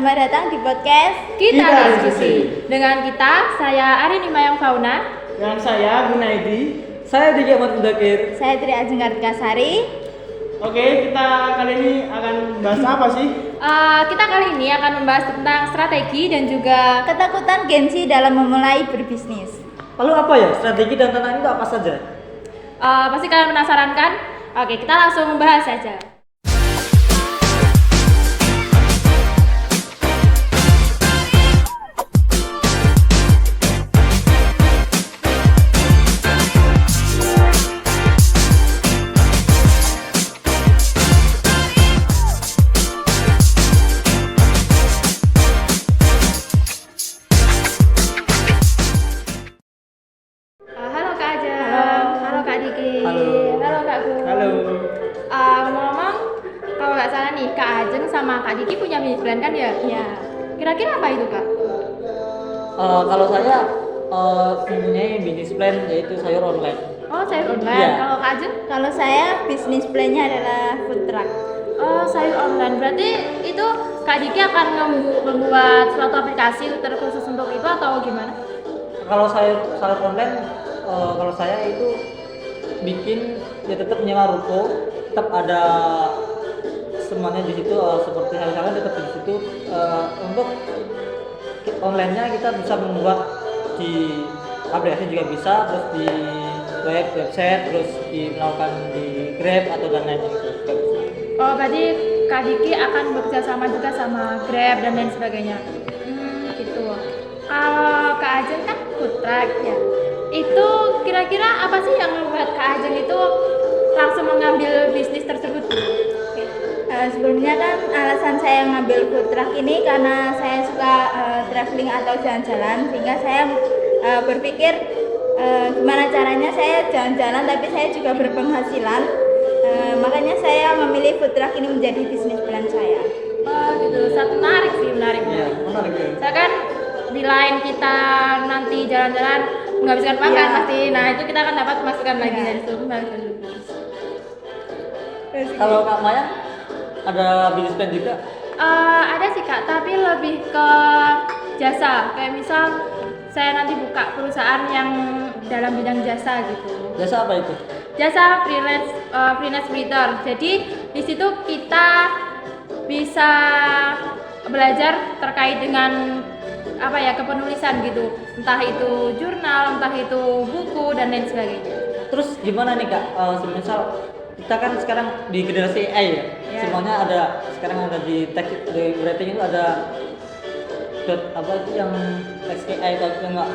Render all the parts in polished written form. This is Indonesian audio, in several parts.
selamat datang di podcast Kita Diskusi. Dengan kita, saya Arini Mayang Fauna. Dan saya Gunaidi. Saya Diki Ahmad Mudakir. Saya Tri Ajeng Kartikasari. Oke, kita kali ini akan bahas apa sih? Kita kali ini akan membahas tentang strategi dan juga Ketakutan gengsi dalam memulai berbisnis. Lalu apa ya strategi dan tantangan itu apa saja? pasti kalian penasaran kan? Oke, kita langsung membahas saja. Halo Kak Ajeng, halo Kak Diki, halo Kak Gu. Halo. Ngomong, kalau nggak salah nih, Kak Ajeng sama Kak Diki punya bisnis plan kan ya? Ya. Kira-kira apa itu Kak? Kalau saya mempunyai bisnis plan yaitu sayur online. Oh, sayur online. Iya. Kalau Kak Ajeng? Kalau saya bisnis plan-nya adalah food truck. Oh, sayur online. Berarti itu Kak Diki akan membuat suatu aplikasi terkhusus untuk itu atau gimana? Kalau sayur online, kalau saya itu bikin ya tetap nyewa ruko, tetap ada semuanya di situ, seperti halnya tetap di situ. Untuk online-nya kita bisa membuat di aplikasi juga bisa, terus di website, terus melakukan di Grab atau dan lain-lain gitu. Oh, berarti Kak Diki akan bekerja sama juga sama Grab dan lain sebagainya. Gitu. Kalau Kak Ajeng kan food truck ya. Itu kira-kira apa sih yang membuat Kak Ajeng itu langsung mengambil bisnis tersebut? Sebelumnya kan alasan saya ngambil food truck ini karena saya suka traveling atau jalan-jalan, sehingga saya berpikir gimana caranya saya jalan-jalan tapi saya juga berpenghasilan. Makanya saya memilih food truck ini menjadi bisnis plan saya. Oh gitu, menarik sih, menarik. Iya, menarik ya. Saya kan di lain kita nanti jalan-jalan menghabiskan makan Iya. pasti, nah itu kita akan dapat masukan lagi Iya. dari situ. Kalau Kak Maya ada bisnis plan juga? Ada sih Kak, tapi lebih ke jasa. Kayak misal saya nanti buka perusahaan yang dalam bidang jasa gitu. Jasa apa itu? Jasa freelance writer. Jadi di situ kita bisa belajar terkait dengan apa ya, kepenulisan gitu. Entah itu jurnal, entah itu buku dan lain sebagainya. Terus gimana nih Kak? Semisal kita kan sekarang di generasi AI ya, Ya. semuanya ada sekarang ada di text di writing itu ada apa itu yang text AI atau enggak,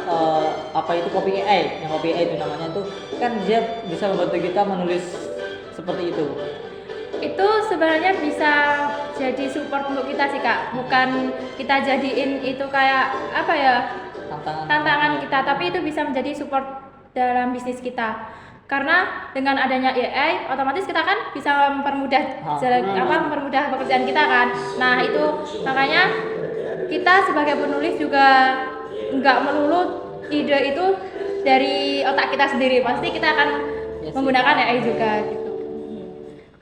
apa itu copy AI, yang copy AI itu namanya itu kan dia bisa membantu kita menulis seperti itu. Itu sebenarnya bisa jadi support untuk kita sih Kak, bukan kita jadiin itu kayak apa ya, tantangan kita, tapi itu bisa menjadi support dalam bisnis kita. Karena dengan adanya AI, otomatis kita kan bisa mempermudah pekerjaan kita kan. Nah itu makanya kita sebagai penulis juga nggak melulu ide itu dari otak kita sendiri, pasti kita akan menggunakan AI juga gitu.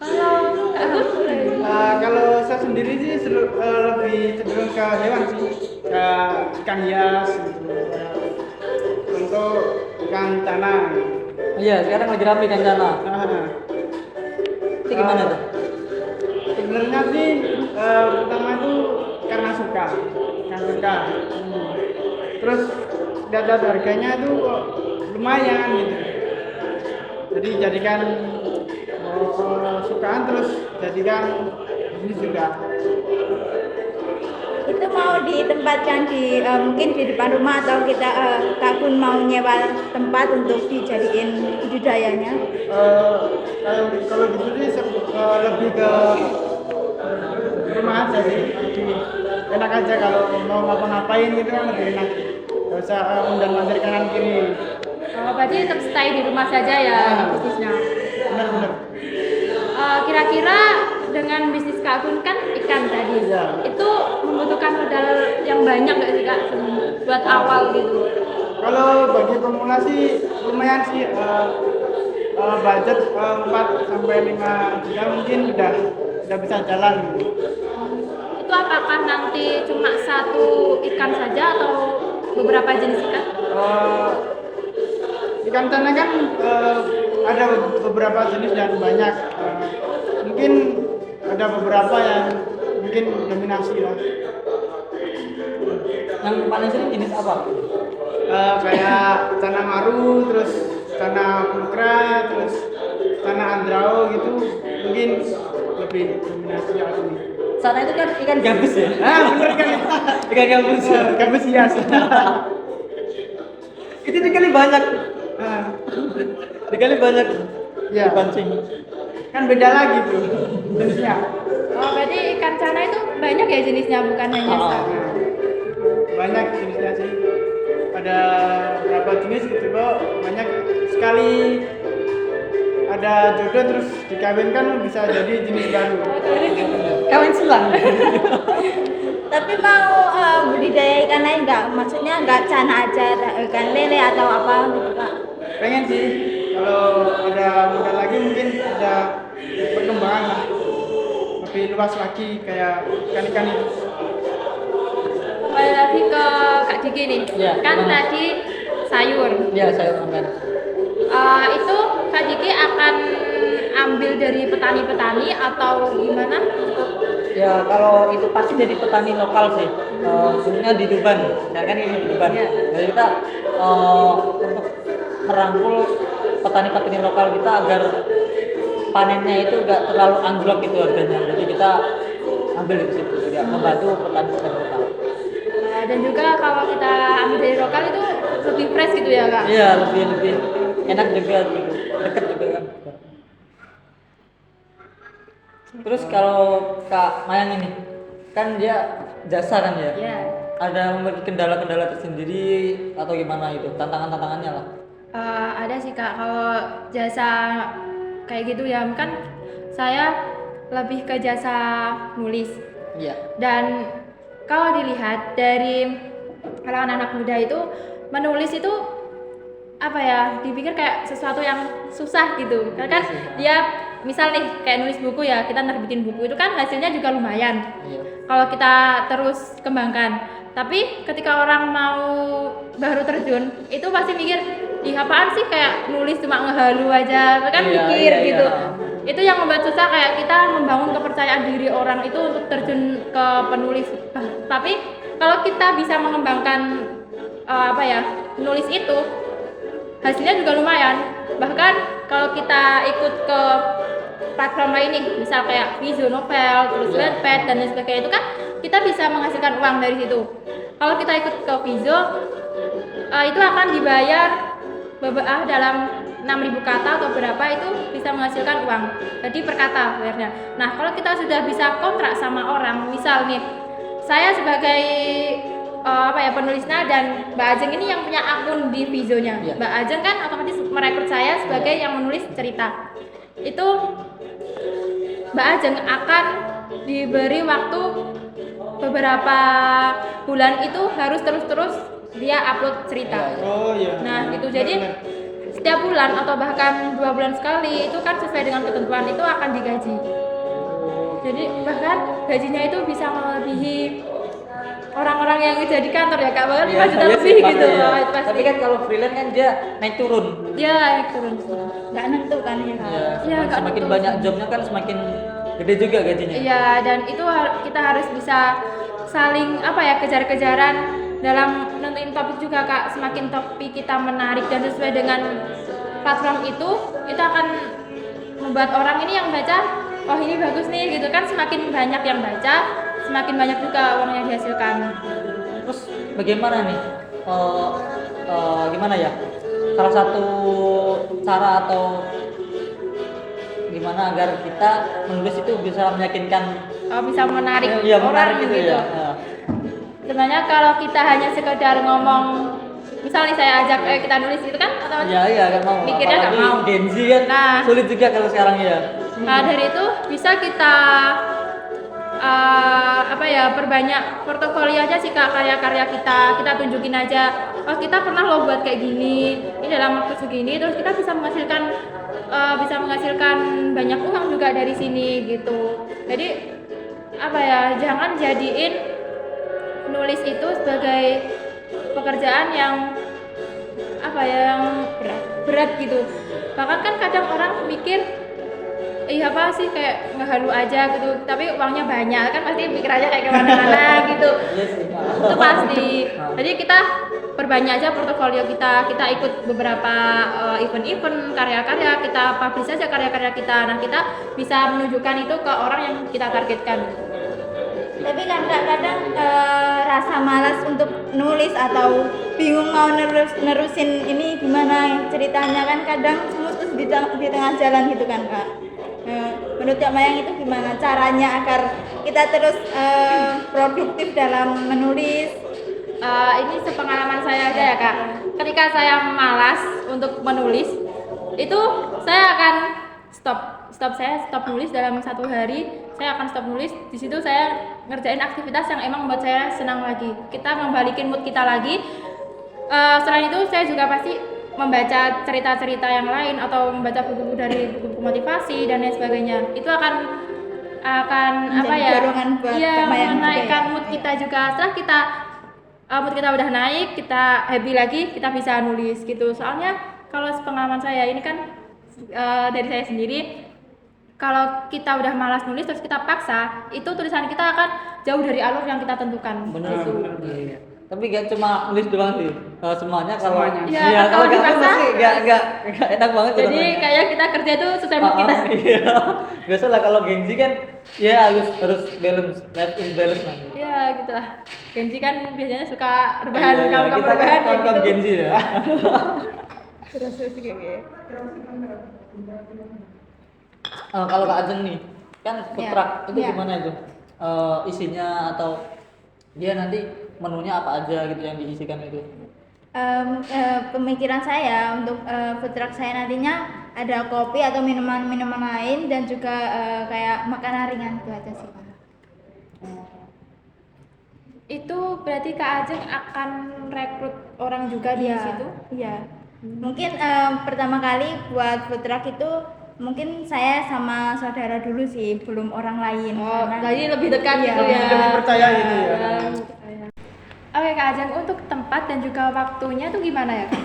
Kalau Kak Agus? Kalau saya sendiri sih lebih cenderung ke hewan sih, ke ikan hias gitu, untuk ikan cana. Iya, sekarang lagi rame kan sana. Itu gimana tuh? Sebenarnya sih pertama itu karena suka. Terus lihat harganya itu lumayan gitu. Jadi jadikan sukaan, terus jadikan bisnis juga. Itu mau ditempatkan di mungkin di depan rumah atau kita Kak Gun mau nyewa tempat untuk dijadiin budidayanya. Kalau gitu sih lebih ke rumah aja sih. Enak aja kalau mau ngapa-ngapain gitu kan, lebih enak. Gak usah undang-undang kanan kiri. Oh, berarti tetap stay di rumah saja ya bisnisnya. Benar-benar. Kira-kira dengan bisnis Kak Gun kan ikan tadi, Iya. itu membutuhkan modal yang banyak nggak sih Kak buat awal gitu? Kalau bagi pemula sih lumayan sih, budget 4 sampai 5 juta mungkin udah bisa jalan gitu. itu apakah nanti cuma satu ikan saja atau beberapa jenis ikan? Ikan tuna kan ada beberapa jenis dan banyak. Mungkin ada beberapa yang mungkin dominasi lah. Yang paling sering jenis apa? Kayak tana maru, terus tana pulkra, terus tana andrao gitu. Mungkin lebih dominasi yang ini. Sana itu kan ikan gabus ya? Bener kan? Ikan gabus. Gabus hias. Itu dikali banyak. Dikali banyak. Ya. Dipancing. Kan beda lagi tuh jenisnya. Oh, berarti ikan cana itu banyak ya jenisnya, bukan hanya satu. Banyak jenisnya sih. Ada berapa jenis gitu kok, banyak sekali. Ada jodoh terus dikawinkan bisa jadi jenis baru. Kawin silang. Tapi mau budidaya ikan lain nggak? Maksudnya nggak cana aja, ikan lele atau apa gitu Kak? Pengen sih, kalau ada modal lagi mungkin ada perkembangan lah. Lebih luas lagi kayak ikan-ikan itu. Kembali lagi ke Kak Diki nih, Ya, kan gimana? tadi sayur. Ya, saya makan. Itu Kak Diki akan ambil dari petani-petani atau gimana? Ya, kalau itu pasti dari petani lokal sih. Khususnya di Tuban. Ya kan ini di Tuban. Ya. Jadi kita untuk merangkul petani-petani lokal kita agar panennya itu enggak terlalu anjlok gitu harganya. Jadi kita ambil di situ juga membantu petani-petani lokal. Dan juga kalau kita ambil dari lokal itu lebih fresh gitu ya Kak? Iya, lebih enak juga gitu. Dekat juga kan. Terus kalau Kak Mayang ini kan dia jasa kan ya? Iya. Ada memiliki kendala-kendala tersendiri atau gimana itu? Tantangan-tantangannya lah. Ada sih Kak, kalau jasa kayak gitu ya kan saya lebih ke jasa nulis. Iya. Dan kalau dilihat dari kalangan anak muda itu menulis itu apa ya, dipikir kayak sesuatu yang susah gitu. Karena kan dia misal nih kayak nulis buku ya, kita nerbitin buku itu kan hasilnya juga lumayan. Iya. Kalau kita terus kembangkan. Tapi ketika orang mau baru terjun, itu pasti mikir, ih apaan sih kayak nulis cuma ngehalu aja, kan Iya, mikir iya, gitu. iya. Itu yang membuat susah kayak kita membangun kepercayaan diri orang itu untuk terjun ke penulis. Tapi kalau kita bisa mengembangkan nulis itu, hasilnya juga lumayan. Bahkan kalau kita ikut ke platform lain nih, misal kayak Vizo Novel, terus Wattpad dan lain sebagainya, itu kan kita bisa menghasilkan uang dari situ. Kalau kita ikut ke Vizo, itu akan dibayar dalam 6.000 kata atau berapa, itu bisa menghasilkan uang. Jadi per kata bayarnya. Nah, kalau kita sudah bisa kontrak sama orang, misal nih, saya sebagai penulisnya dan Mbak Ajeng ini yang punya akun di Vizo-nya. Iya. Mbak Ajeng kan otomatis merekrut saya sebagai yang menulis cerita. Itu Mbak Ajeng akan diberi waktu beberapa bulan, itu harus terus-terus dia upload cerita. Oh iya. Nah, gitu. Jadi setiap bulan atau bahkan 2 bulan sekali itu kan sesuai dengan ketentuan itu akan digaji. Jadi bahkan gajinya itu bisa melebihi orang-orang yang kerja di kantor ya Kak, bahkan 5 juta iya lebih sih, gitu. pasti, ya. Oh, itu pasti. Tapi kan kalau freelance kan dia naik turun. Ya, turun. Nggak nentu kan ya Kak? Ya, Iya, nggak semakin tentu. banyak jobnya kan semakin gede juga gajinya. Iya, dan itu kita harus bisa saling kejar-kejaran dalam nentuin topik juga Kak. Semakin topik kita menarik dan sesuai dengan platform itu akan membuat orang ini yang baca, oh ini bagus nih gitu kan. Semakin banyak yang baca, semakin banyak juga uang yang dihasilkan. Terus bagaimana nih? Gimana ya? Salah satu cara atau gimana agar kita menulis itu bisa meyakinkan, Bisa menarik iya, orang menarik gitu. ya. Sebenarnya kalau kita hanya sekedar ngomong, misal nih saya ajak kita nulis gitu kan, otomatis Iya, gak mau. mikirnya nggak Apalagi mau. Gen Z kan Nah. sulit juga kalau sekarang ya. Nah, dari itu bisa kita perbanyak portofolio aja sih Kak, karya-karya kita tunjukin aja. Oh, kita pernah loh buat kayak gini. Ini dalam waktu segini, terus kita bisa menghasilkan banyak uang juga dari sini gitu. Jadi apa ya, jangan jadiin nulis itu sebagai pekerjaan yang apa ya, yang berat gitu. Bahkan kan kadang orang mikir apa sih, kayak ngehalu aja gitu, tapi uangnya banyak, kan pasti pikirannya kayak kemana-mana gitu. Iya sih, Kak. Itu pasti. Jadi kita perbanyak aja portofolio kita ikut beberapa event-event karya-karya, kita publish aja karya-karya kita. Nah, kita bisa menunjukkan itu ke orang yang kita targetkan. Tapi kan Kak, kadang rasa malas untuk nulis atau bingung mau nerusin ini gimana ceritanya, kan kadang mutus di tengah jalan gitu kan Kak. Menurut Kak Mayang itu gimana caranya agar kita terus produktif dalam menulis? Ini sepengalaman saya aja ya Kak. Ketika saya malas untuk menulis, itu saya akan stop nulis dalam 1 hari. Saya akan stop nulis. Di situ saya ngerjain aktivitas yang emang membuat saya senang lagi. Kita membalikin mood kita lagi. Selain itu saya juga pasti membaca cerita-cerita yang lain atau membaca buku-buku dari buku motivasi dan lain sebagainya. Itu akan apa ya? Dorongan buat Iya, Kak Mayang menaikkan juga ya. mood kita juga. Setelah kita mood kita udah naik, kita happy lagi, kita bisa nulis gitu. Soalnya kalau pengalaman saya ini kan dari saya sendiri, kalau kita udah malas nulis terus kita paksa, itu tulisan kita akan jauh dari alur yang kita tentukan. Bener Gitu. Iya. Tapi gak cuma nulis doang sih. Semuanya kalau Semuanya. Iya, iya, kalau kalau gak dipaksa, nulis sih gak enak banget Jadi rasanya. kayak kita kerja itu sesuai mood kita. Iya. Biasa lah kalau gengsi kan ya harus balance, life is balance lah. Iya gitu lah. Genji kan biasanya suka rebahan, Iya, kamu kita kan rebahan kawan-kawan gitu. gengsi ya. Terus kayak Kalau Kak Ajeng nih, kan food Iya, truck itu iya. gimana itu? Isinya atau dia nanti menunya apa aja gitu yang diisikan itu? Pemikiran saya untuk food truck saya nantinya ada kopi atau minuman-minuman lain dan juga kayak makanan ringan, itu aja sih Pak. Itu berarti Kak Ajeng akan rekrut orang juga di Iya, situ? iya. Mungkin pertama kali buat food truck itu mungkin saya sama saudara dulu sih, belum orang lain. Oh, karena- jadi lebih dekat Iya. gitu ya. Lebih percaya gitu ya. Oke Kak Ajeng, untuk tempat dan juga waktunya tuh gimana ya Kak?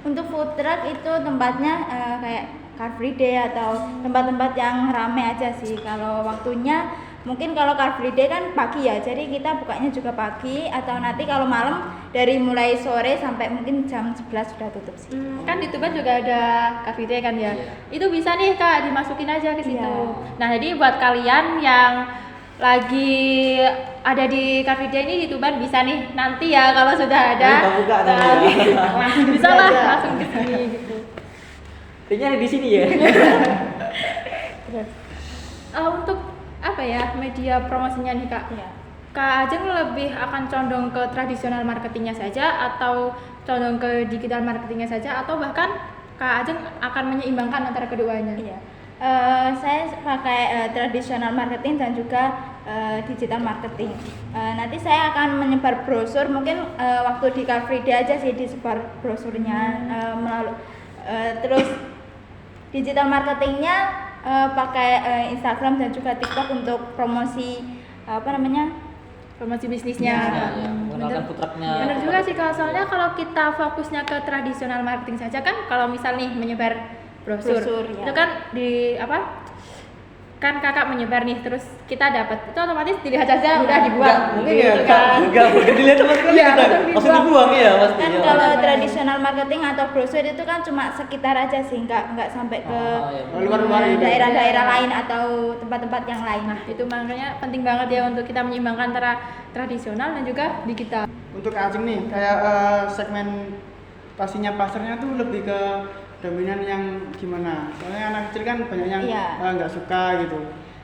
Untuk food truck itu tempatnya kayak Car Free Day atau tempat-tempat yang rame aja sih. Kalau waktunya mungkin kalau Car Free Day kan pagi ya, jadi kita bukanya juga pagi, atau nanti kalau malam dari mulai sore sampai mungkin jam 11 sudah tutup sih. Kan di Tuban juga ada Cafe Day kan ya. Iya. Itu bisa nih Kak dimasukin aja ke situ. Iya. Nah, jadi buat kalian yang lagi ada di Cafe Day ini di Tuban bisa nih nanti ya kalau sudah ada. Buka nanti ya. Langsung Bisa dibuka lah aja. langsung ke sini gitu. Kayaknya ada di sini ya. Untuk apa ya, media promosinya nih Kak? Iya. Kak Ajeng lebih akan condong ke tradisional marketingnya saja atau condong ke digital marketingnya saja, atau bahkan Kak Ajeng akan menyeimbangkan antara keduanya? Iya. Saya pakai tradisional marketing dan juga digital marketing. Nanti saya akan menyebar brosur, mungkin waktu di Car Free Day aja sih disebar brosurnya melalui terus digital marketingnya pakai Instagram dan juga TikTok untuk promosi Promosi bisnisnya. Ya, mengenalkan food trucknya. Bener juga sih Kak, soalnya kalau kita fokusnya ke tradisional marketing saja kan, kalau misal nih menyebar brosur, Brosur, ya. itu kan di kan kakak menyebar nih, terus kita dapat, itu otomatis dilihat saja udah dibuang. Mungkin gitu ya kan. enggak dilihat sama sekali Iya, kita. langsung Langsung dibuang ya pasti. Kan ya. kalau tradisional marketing atau brosur itu kan cuma sekitar aja sih, nggak sampai ke Oh, iya. Luar-luar gitu. daerah-daerah lain atau tempat-tempat yang lain. Nah, itu makanya penting banget ya untuk kita menyeimbangkan antara tradisional dan juga digital. Untuk Kak Ajeng nih, kayak segmen pastinya pasarnya tuh lebih ke dominan yang gimana? Soalnya anak kecil kan banyak yang Iya. nggak suka gitu.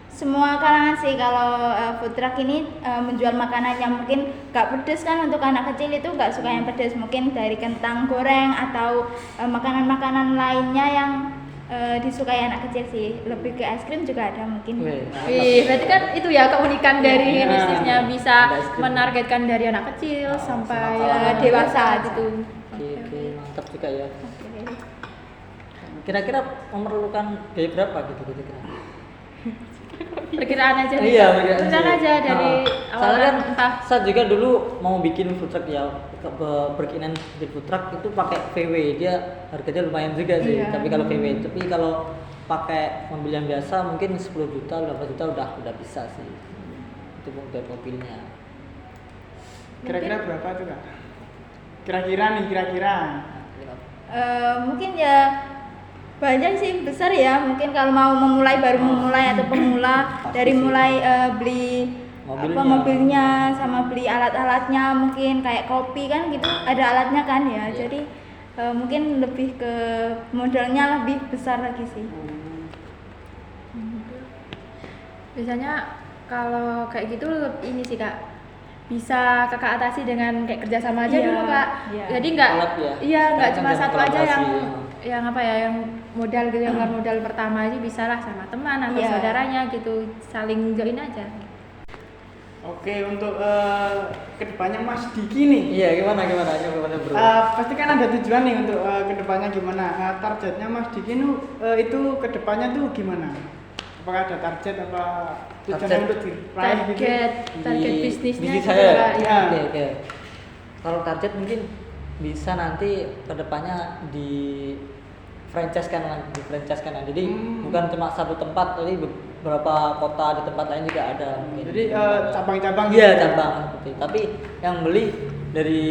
Semua kalangan sih, kalau food truck ini menjual makanan yang mungkin gak pedes kan, untuk anak kecil itu gak suka yang pedes, mungkin dari kentang goreng atau makanan-makanan lainnya yang disukai anak kecil sih. Lebih ke es krim juga ada mungkin. Wih, Wih, berarti kan itu ya keunikan dari Iya. bisnisnya, bisa Ada es krim. menargetkan dari anak kecil sampai sama dewasa gitu. Oke, mantap juga ya. Kira-kira memerlukan biaya berapa gitu kira-kira? perkiraan aja nih. Iya, perkiraan aja dari awal soalnya kan entah saya juga dulu mau bikin food truck ya, berkeinginan bikin food truck itu pakai VW, dia harganya lumayan juga sih. Iya. Tapi kalau VW, tapi kalau pakai mobil yang biasa mungkin 10 juta, 15 juta udah bisa sih. Itu untuk mobilnya. Kira-kira berapa tuh Kak? Kira-kira. Mungkin ya banyak sih, besar ya. Mungkin kalau mau memulai, baru memulai atau pemula, Pasti dari sih. mulai beli mobilnya sama beli alat-alatnya, mungkin kayak kopi kan gitu ada alatnya kan ya. Iya. Jadi mungkin lebih ke modalnya lebih besar lagi sih. biasanya kalau kayak gitu ini sih Kak, bisa Kakak atasi dengan kayak kerjasama aja Iya, dulu Kak. iya. Jadi nggak Kolab ya? iya nggak Kan cuma jangan satu aja yang kolaborasi. apa ya, yang modal gitu, yang modal pertama aja bisa lah sama teman atau Iya. saudaranya gitu, saling join aja. Oke, untuk kedepannya Mas Diki nih. Iya, gimana bro? Pasti kan ada tujuan nih untuk kedepannya gimana. Targetnya Mas Diki itu kedepannya tuh gimana? Apakah ada target apa tujuan Target. untuk diraih gitu? Target bisnisnya bisnis gitu saya. Kak. Iya. Oke. Kalau target mungkin bisa nanti kedepannya di franchise kan. Jadi bukan cuma satu tempat, jadi beberapa kota di tempat lain juga ada mungkin. Jadi cabang-cabang Iya, gitu. cabang seperti itu. Tapi yang beli dari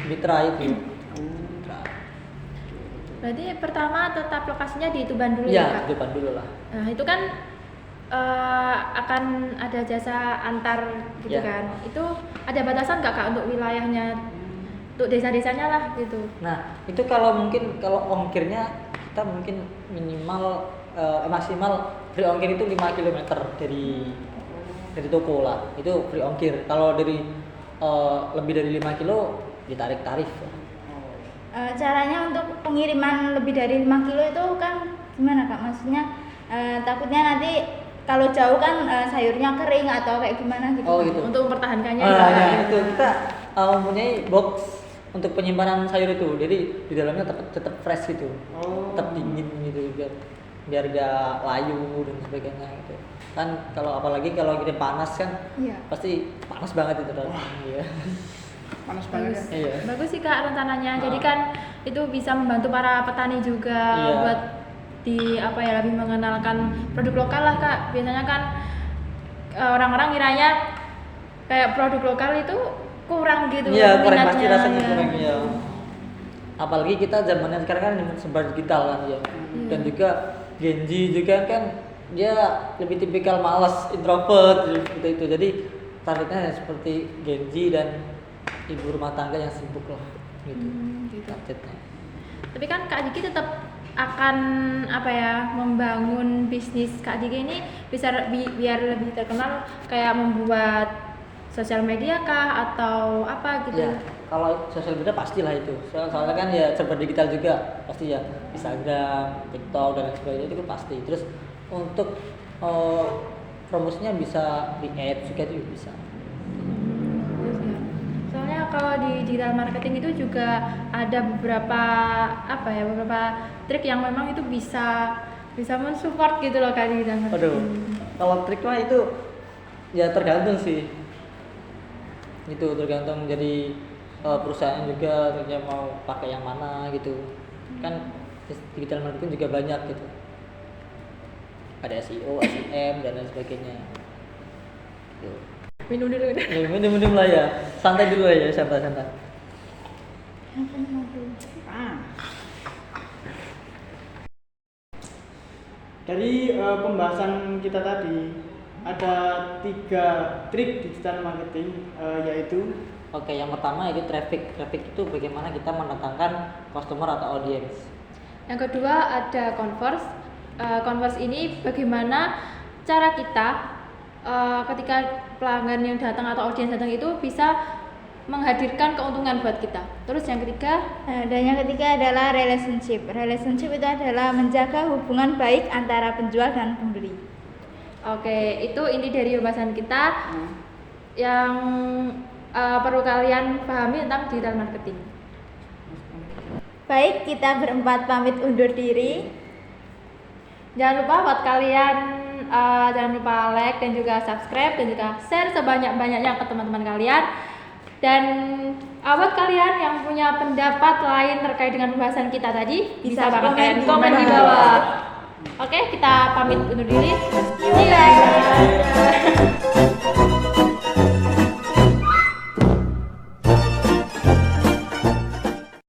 mitra itu. Mitra. Berarti pertama tetap lokasinya di Tuban dulu Iya, ya Kak. depan dulu lah. Nah itu kan akan ada jasa antar gitu Ya. kan. Itu ada batasan nggak Kak untuk wilayahnya, untuk desa-desanya lah gitu. Nah, itu kalau ongkirnya kita mungkin minimal maksimal free ongkir itu 5 km dari toko lah. Itu free ongkir. Kalau dari lebih dari 5 kilo ditarik tarif. Caranya untuk pengiriman lebih dari 5 kilo itu kan gimana Kak? Maksudnya takutnya nanti kalau jauh kan sayurnya kering atau kayak gimana gitu. Oh, gitu. Untuk mempertahankannya Nah, ya. ya, itu kita mempunyai box untuk penyimpanan sayur itu. Jadi di dalamnya tetap fresh gitu. Tetap dingin gitu biar gak layu dan sebagainya gitu. Kan apalagi kalau kita panas kan Iya. pasti panas banget itu Iya. Panas banget Bagus. ya. Iya. Bagus sih Kak rencananya. Jadi kan itu bisa membantu para petani juga Iya. buat lebih mengenalkan produk lokal lah Kak. Biasanya kan orang-orang ngiranya kayak produk lokal itu kurang gitu. Iya, kurang pasti minatnya, rasanya ya. kurang ya. Apalagi kita zamannya sekarang kan serba digital kan ya. Dan juga Gen Z juga kan dia lebih tipikal malas, introvert seperti itu. Jadi targetnya seperti Gen Z dan ibu rumah tangga yang sibuk lah gitu. Gitu. Targetnya. Tapi kan Kak Diki tetap akan membangun bisnis Kak Diki ini bisa biar lebih terkenal, kayak membuat sosial media kah atau apa gitu. Ya, kalau sosial media pastilah itu. Soalnya kan ya serba digital juga, pasti ya Instagram, TikTok dan lain sebagainya itu kan pasti. Terus untuk promosinya bisa di ads juga itu bisa. Soalnya kalau di digital marketing itu juga ada beberapa beberapa trik yang memang itu bisa mensupport gitu loh Kak di digital Waduh, marketing. kalau trik mah itu ya tergantung sih. Itu tergantung jadi perusahaan juga ternyata mau pakai yang mana gitu. Kan digital marketing juga banyak gitu. Ada SEO, SEM dan lain sebagainya. Gitu. Minum dulu. Ya, minum lah ya, santai dulu ya, santai. Dari pembahasan kita tadi ada 3 trik digital marketing yaitu Oke, yang pertama itu traffic. Traffic itu bagaimana kita mendatangkan customer atau audience. Yang kedua ada converse. Converse ini bagaimana cara kita ketika pelanggan yang datang atau audiens datang itu bisa menghadirkan keuntungan buat kita. Terus yang ketiga, Dan yang ketiga adalah relationship. Relationship itu adalah menjaga hubungan baik antara penjual dan pembeli. oke, itu inti dari pembahasan kita yang perlu kalian pahami tentang digital marketing. Baik, kita berempat pamit undur diri. Jangan lupa buat kalian jangan lupa like dan juga subscribe dan juga share sebanyak-banyaknya ke teman-teman kalian. Dan buat kalian yang punya pendapat lain terkait dengan pembahasan kita tadi, bisa banget kalian komen di bawah. Oke, kita pamit undur diri. See you next.